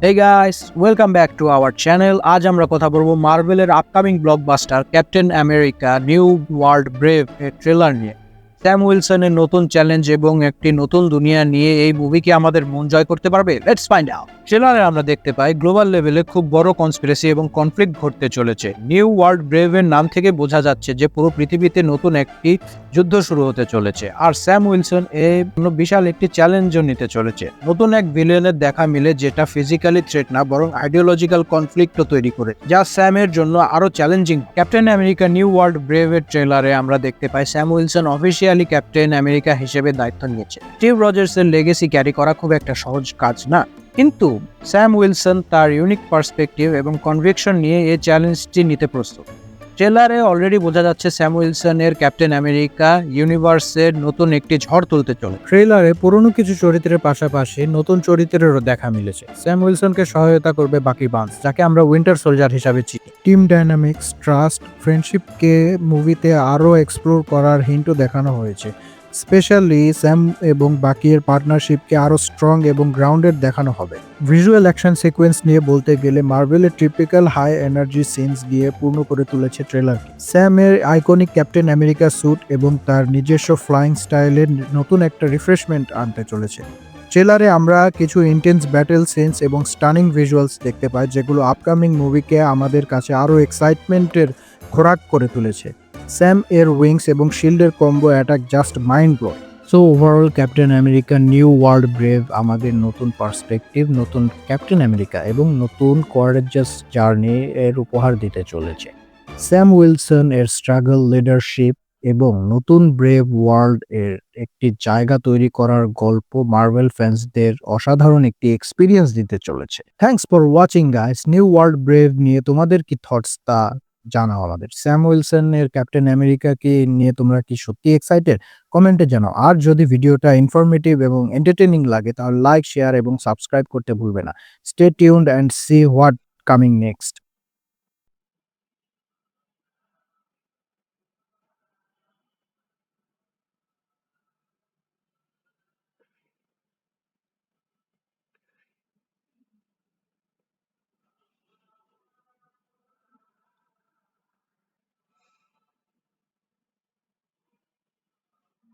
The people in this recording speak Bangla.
Hey guys, welcome back to our channel. আজ আমরা কথা বলবো মার্ভেলের upcoming blockbuster captain America new world Brave এর ট্রেলার নিয়ে। স্যাম উইলসনের নতুন চ্যালেঞ্জ এবং একটি নতুন দুনিয়া নিয়ে এই মুভি কি আমাদের মন জয় করতে পারবে? Let's find out. ট্রেলারে আমরা দেখতে পাই গ্লোবাল লেভেলে খুব বড় কনস্পিরেসি এবং কনফ্লিক্ট ঘটতে চলেছে। নিউ ওয়ার্ল্ড ব্রেভ এর নাম থেকে বোঝা যাচ্ছে যে পুরো পৃথিবীতে নতুন একটি যুদ্ধ শুরু হতে চলেছে, আর স্যাম উইলসন বিশাল একটি চ্যালেঞ্জও নিতে চলেছে। নতুন এক ভিলেনের দেখা মিলে, যেটা ফিজিক্যালি থ্রেট না বরং আইডিওলজিক্যাল কনফ্লিক্টও তৈরি করে, যা স্যামের জন্য আরো challenging. Captain America new world Brave এর ট্রেলারে আমরা দেখতে পাই Sam Wilson officially Captain America হিসেবে দায়িত্ব নিয়েছে। স্টিভ রজার্স এর লেগেসি ক্যারি করা খুব একটা সহজ কাজ না, কিন্তু স্যাম উইলসন তার ইউনিক পার্সপেক্টিভ এবং কনভিকশন নিয়ে এই চ্যালেঞ্জটি নিতে প্রস্তুত। ট্রেলারে অলরেডি বোঝা যাচ্ছে স্যাম উইলসন এর ক্যাপ্টেন আমেরিকা ইউনিভার্সের নতুন একটি ঝড় তুলতে চলে। ট্রেলারে পুরনো কিছু চরিত্রের পাশাপাশি নতুন চরিত্রেরও দেখা মিলেছে। স্যাম উইলসনকে সহায়তা করবে বাকি বান্স, যাকে আমরা উইন্টার সোলজার হিসাবে চিনি। টিম ডাইনামিক্স, ট্রাস্ট, ফ্রেন্ডশিপকে মুভিতে আরও এক্সপ্লোর করার হিন্টও দেখানো হয়েছে। স্পেশালি স্যাম এবং বাকির পার্টনারশিপকে আরও স্ট্রং এবং গ্রাউন্ডেড দেখানো হবে। ভিজুয়াল অ্যাকশন সিকোয়েন্স নিয়ে বলতে গেলে মার্ভেলের টিপিক্যাল হাই এনার্জি সিনস দিয়ে পূর্ণ করে তুলেছে ট্রেলারকে। স্যামের আইকনিক ক্যাপ্টেন আমেরিকা স্যুট এবং তার নিজস্ব ফ্লাইং স্টাইলের নতুন একটা রিফ্রেশমেন্ট আনতে চলেছে। ট্রেলারে আমরা কিছু ইন্টেন্স ব্যাটেল সিনস এবং স্টানিং ভিজুয়ালস দেখতে পাই, যেগুলো আপকামিং মুভিকে আমাদের কাছে আরও এক্সাইটমেন্টের খোরাক করে তুলেছে। স্যাম এর উইংস এবং শিল্ডের combo attack just mind blowing. So overall captain America new world brave আমাদের নতুন পার্সপেক্টিভ, নতুন ক্যাপ্টেন আমেরিকা এবং নতুন কোয়ারেজাস জার্নি এর উপহার দিতে চলেছে। স্যাম উইলসন এর স্ট্রাগল, লিডারশিপ এবং নতুন ব্রেভ ওয়ার্ল্ড এর একটি জায়গা তৈরি করার গল্প মার্ভেল ফ্যান্সদের অসাধারণ একটি এক্সপিরিয়েন্স দিতে চলেছে। Thanks for watching guys. New world brave নিয়ে তোমাদের কি থটস তা জানাও আমাদের। স্যাম উইলসন এর ক্যাপ্টেন আমেরিকাকে নিয়ে তোমরা কি সত্যি এক্সাইটেড? কমেন্টে জানাও। আর যদি ভিডিওটা ইনফরমেটিভ এবং এন্টারটেইনিং লাগে তাহলে লাইক, শেয়ার এবং সাবস্ক্রাইব করতে ভুলবে না। Stay tuned and see what coming next.